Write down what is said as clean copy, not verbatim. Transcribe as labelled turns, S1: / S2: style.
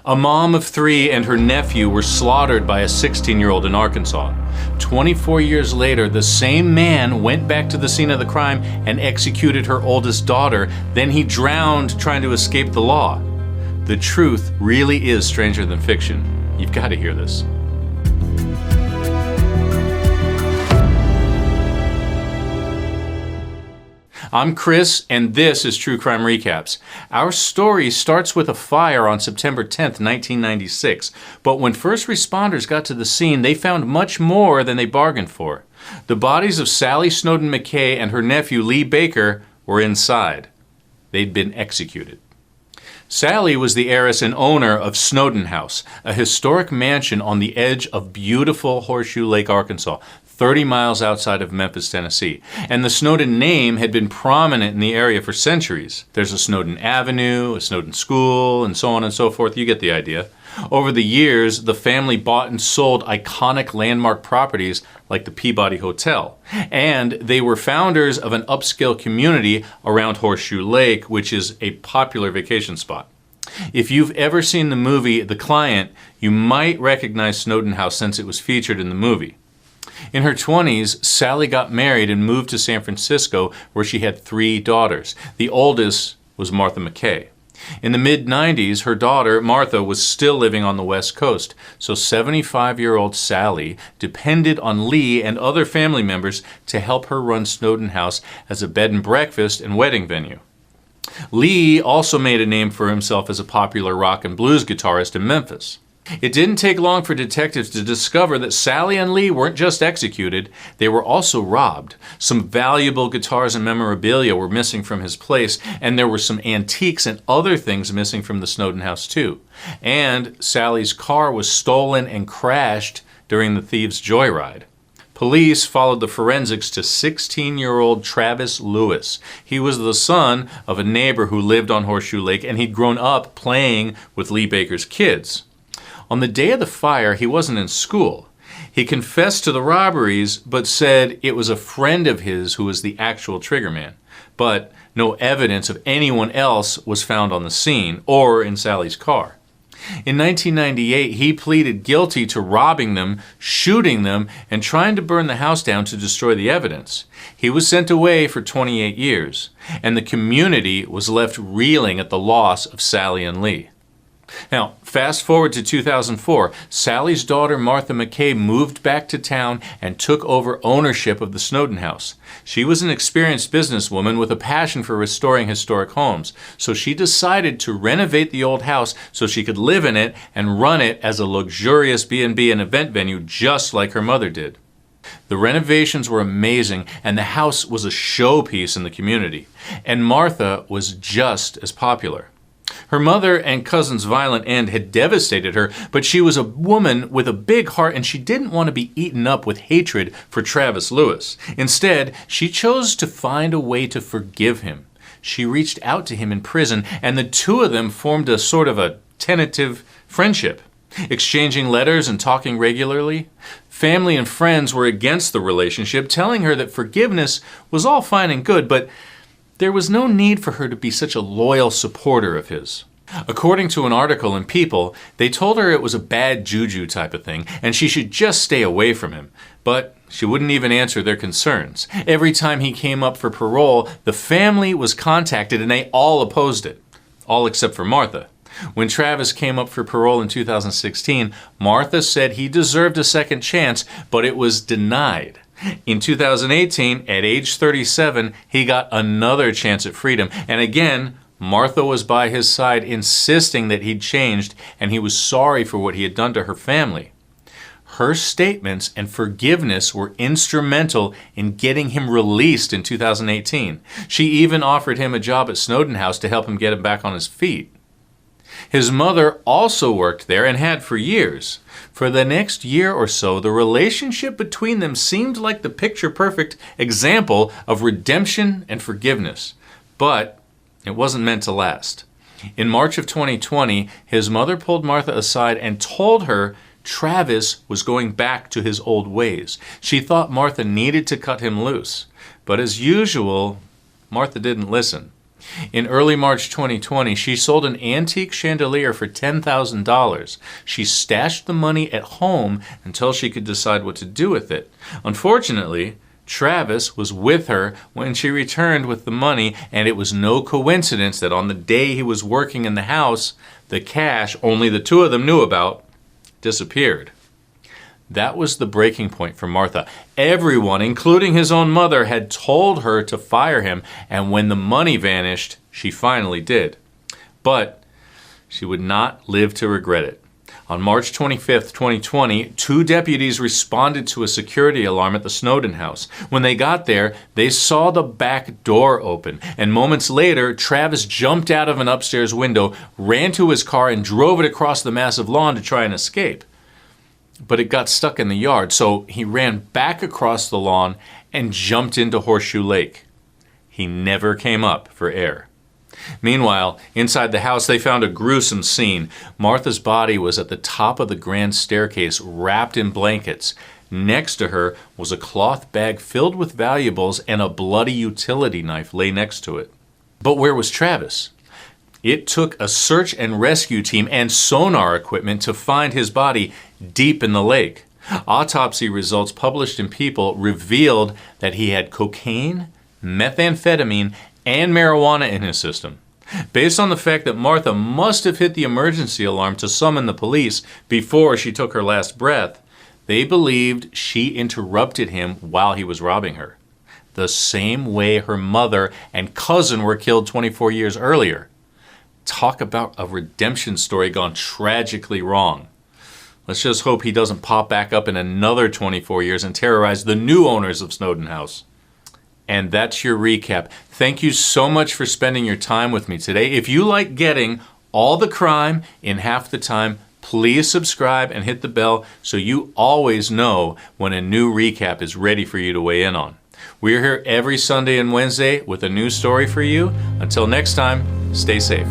S1: A mom of 3 and her nephew were slaughtered by a 16-year-old in Arkansas. 24 years later, the same man went back to the scene of the crime and executed her oldest daughter. Then he drowned trying to escape the law. The truth really is stranger than fiction. You've got to hear this. I'm Chris, and this is True Crime Recaps. Our story starts with a fire on September 10th, 1996. But when first responders got to the scene, they found much more than they bargained for. The bodies of Sally Snowden McKay and her nephew Lee Baker were inside. They'd been executed. Sally was the heiress and owner of Snowden House, a historic mansion on the edge of beautiful Horseshoe Lake, Arkansas, 30 miles outside of Memphis, Tennessee. And the Snowden name had been prominent in the area for centuries. There's a Snowden Avenue, a Snowden School, and so on and so forth. You get the idea. Over the years, the family bought and sold iconic landmark properties like the Peabody Hotel. And they were founders of an upscale community around Horseshoe Lake, which is a popular vacation spot. If you've ever seen the movie The Client, you might recognize Snowden House since it was featured in the movie. In her 20s, Sally got married and moved to San Francisco, where she had 3 daughters. The oldest was Martha McKay. In the mid-90s, her daughter, Martha, was still living on the West Coast, so 75-year-old Sally depended on Lee and other family members to help her run Snowden House as a bed and breakfast and wedding venue. Lee also made a name for himself as a popular rock and blues guitarist in Memphis. It didn't take long for detectives to discover that Sally and Lee weren't just executed, they were also robbed. Some valuable guitars and memorabilia were missing from his place, and there were some antiques and other things missing from the Snowden house too. And Sally's car was stolen and crashed during the thieves' joyride. Police followed the forensics to 16-year-old Travis Lewis. He was the son of a neighbor who lived on Horseshoe Lake, and he'd grown up playing with Lee Baker's kids. On the day of the fire, he wasn't in school. He confessed to the robberies, but said it was a friend of his who was the actual triggerman. But no evidence of anyone else was found on the scene or in Sally's car. In 1998, he pleaded guilty to robbing them, shooting them, and trying to burn the house down to destroy the evidence. He was sent away for 28 years, and the community was left reeling at the loss of Sally and Lee. Now, fast forward to 2004, Sally's daughter Martha McKay moved back to town and took over ownership of the Snowden house. She was an experienced businesswoman with a passion for restoring historic homes, so she decided to renovate the old house so she could live in it and run it as a luxurious B&B and event venue just like her mother did. The renovations were amazing, and the house was a showpiece in the community, and Martha was just as popular. Her mother and cousin's violent end had devastated her, but she was a woman with a big heart and she didn't want to be eaten up with hatred for Travis Lewis. Instead, she chose to find a way to forgive him. She reached out to him in prison, and the two of them formed a sort of a tentative friendship, exchanging letters and talking regularly. Family and friends were against the relationship, telling her that forgiveness was all fine and good, but there was no need for her to be such a loyal supporter of his. According to an article in People, they told her it was a bad juju type of thing and she should just stay away from him. But she wouldn't even answer their concerns. Every time he came up for parole, the family was contacted and they all opposed it. All except for Martha. When Travis came up for parole in 2016, Martha said he deserved a second chance, but it was denied. In 2018, at age 37, he got another chance at freedom. And again, Martha was by his side, insisting that he'd changed and he was sorry for what he had done to her family. Her statements and forgiveness were instrumental in getting him released in 2018. She even offered him a job at Snowden House to help him get him back on his feet. His mother also worked there and had for years. For the next year or so, the relationship between them seemed like the picture-perfect example of redemption and forgiveness. But it wasn't meant to last. In March of 2020, his mother pulled Martha aside and told her Travis was going back to his old ways. She thought Martha needed to cut him loose. But as usual, Martha didn't listen. In early March 2020, she sold an antique chandelier for $10,000. She stashed the money at home until she could decide what to do with it. Unfortunately, Travis was with her when she returned with the money, and it was no coincidence that on the day he was working in the house, the cash only the two of them knew about disappeared. That was the breaking point for Martha. Everyone, including his own mother, had told her to fire him, and when the money vanished, she finally did. But she would not live to regret it. On March 25th, 2020, two deputies responded to a security alarm at the Snowden house. When they got there, they saw the back door open, and moments later, Travis jumped out of an upstairs window, ran to his car, and drove it across the massive lawn to try and escape. But it got stuck in the yard, so he ran back across the lawn and jumped into Horseshoe Lake. He never came up for air. Meanwhile, inside the house, they found a gruesome scene. Martha's body was at the top of the grand staircase, wrapped in blankets. Next to her was a cloth bag filled with valuables, and a bloody utility knife lay next to it. But where was Travis? It took a search and rescue team and sonar equipment to find his body deep in the lake. Autopsy results published in People revealed that he had cocaine, methamphetamine, and marijuana in his system. Based on the fact that Martha must have hit the emergency alarm to summon the police before she took her last breath, they believed she interrupted him while he was robbing her, the same way her mother and cousin were killed 24 years earlier. Talk about a redemption story gone tragically wrong. Let's just hope he doesn't pop back up in another 24 years and terrorize the new owners of Snowden House. And that's your recap. Thank you so much for spending your time with me today. If you like getting all the crime in half the time, please subscribe and hit the bell so you always know when a new recap is ready for you to weigh in on. We're here every Sunday and Wednesday with a new story for you. Until next time, stay safe.